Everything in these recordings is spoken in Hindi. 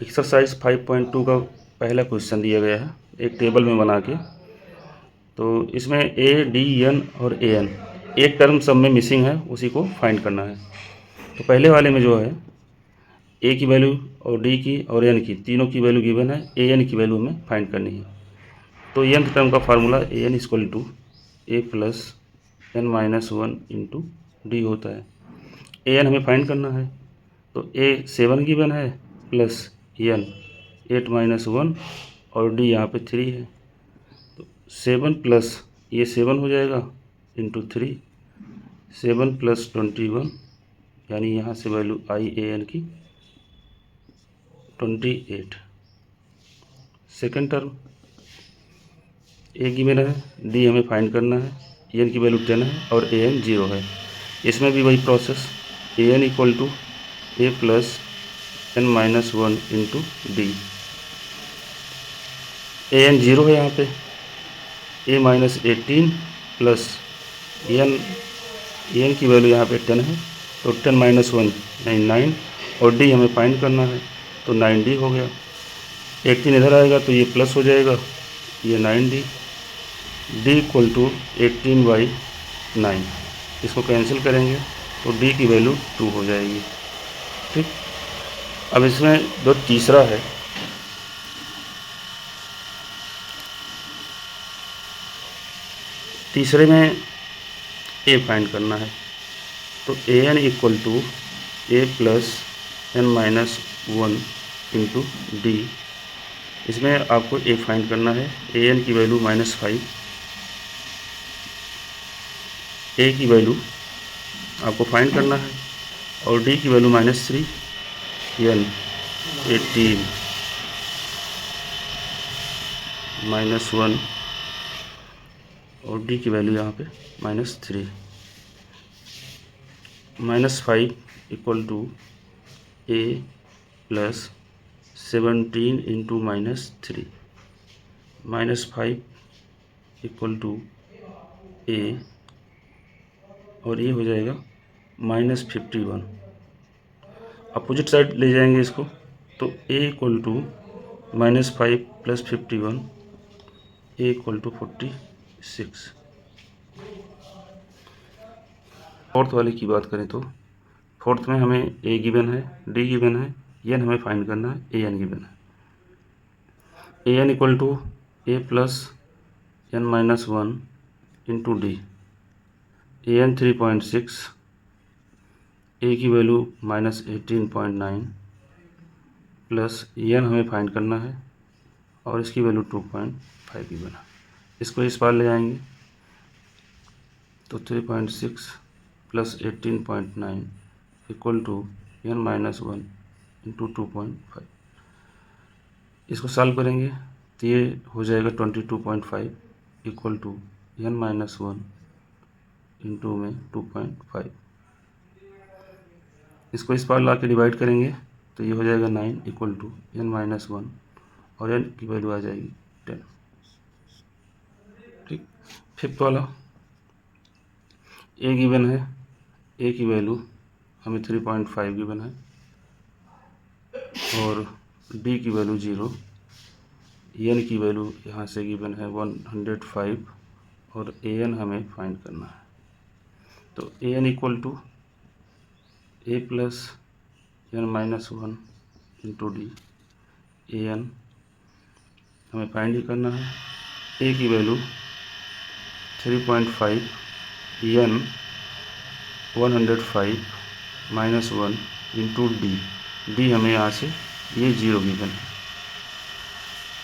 एक्सरसाइज 5.2 का पहला क्वेश्चन दिया गया है एक टेबल में बना के। तो इसमें ए डी एन और ए एन एक टर्म सब में मिसिंग है, उसी को फाइंड करना है। तो पहले वाले में जो है ए की वैल्यू और डी की और एन की तीनों की वैल्यू गिवन है, ए एन की वैल्यू हमें फाइंड करनी है। तो एन टर्म का formula a N equal to A plus N minus one into d होता है। ए एन हमें फाइंड करना है, तो ए 7 गिवन है प्लस एन 8 माइनस वन और डी यहाँ पे 3 है। तो 7 प्लस ये 7 हो जाएगा इंटू 3, 7 प्लस 21, यानी यहाँ से वैल्यू आई ए एन की 28। सेकेंड टर्म ए गिवन है, डी हमें फाइंड करना है, एन की वैल्यू 10 है और ए एन 0 है। इसमें भी वही process, a N equal to A plus N minus one into D. A n 0 है यहाँ पे, ए माइनस 18 प्लस एन की वैल्यू यहाँ पे 10 है, तो 10 माइनस वन यानी 9 और डी हमें फाइंड करना है, तो 9D हो गया। 18 इधर आएगा तो ये प्लस हो जाएगा, ये 9D, डी इक्वल टू 18/9। इसको कैंसिल करेंगे तो डी की वैल्यू 2 हो जाएगी। ठीक, अब इसमें जो तीसरा है, तीसरे में ए फाइंड करना है, तो A N equal to A plus N minus one into D. इसमें आपको ए फाइंड करना है, ए एन की वैल्यू -5, ए की वैल्यू आपको फाइंड करना है और डी की वैल्यू -3, एन 18 -1 और डी की वैल्यू यहाँ पे -3। -5 equal to A plus 17 into -3, -5 equal to A और ये हो जाएगा -51। अपोजिट साइड ले जाएंगे इसको, तो A equal to -5 plus 51, A equal to 46। Fourth वाले की बात करें तो फोर्थ में हमें ए गिवन है, डी गिवन है, एन हमें फाइंड करना है, ए एन गिवन है। A N equal to A plus N minus one into D. A N 3.6, A की वैल्यू -18.9 प्लस एन हमें फाइंड करना है और इसकी वैल्यू 2.5 गिवन है। इसको इस बार ले जाएंगे तो 3.6 plus 18.9 equal to n minus one into 2.5। इसको सॉल्व करेंगे तो ये हो जाएगा 22.5 equal to n minus one into में 2.5। इसको इस बार ला के डिवाइड करेंगे तो ये हो जाएगा 9 equal to n minus one और एन की वैल्यू आ जाएगी 10। ठीक, फिफ्थ वाला ए गिवन है, ए की वैल्यू हमें 3.5 गिवन है और डी की वैल्यू 0, एन की वैल्यू यहाँ से गिवन है 105 और ए एन हमें फाइंड करना है। तो A N equal to A plus N minus one into D. A N हमें फाइंड ही करना है, ए की value 3.5, N 105 minus one into D. D हमें यहाँ से ये 0 गिवन है,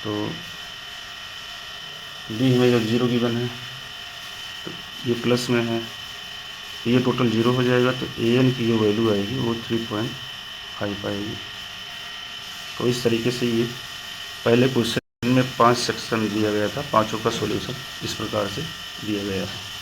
तो डी हमें जब 0 गिवन है तो ये प्लस में है, तो ये टोटल 0 हो जाएगा। तो ए एन की जो वैल्यू आएगी वो 3.5 आएगी। तो इस तरीके से ये पहले क्वेश्चन में 5 सेक्शन दिया गया था, पाँचों का सॉल्यूशन इस प्रकार से दिया गया है।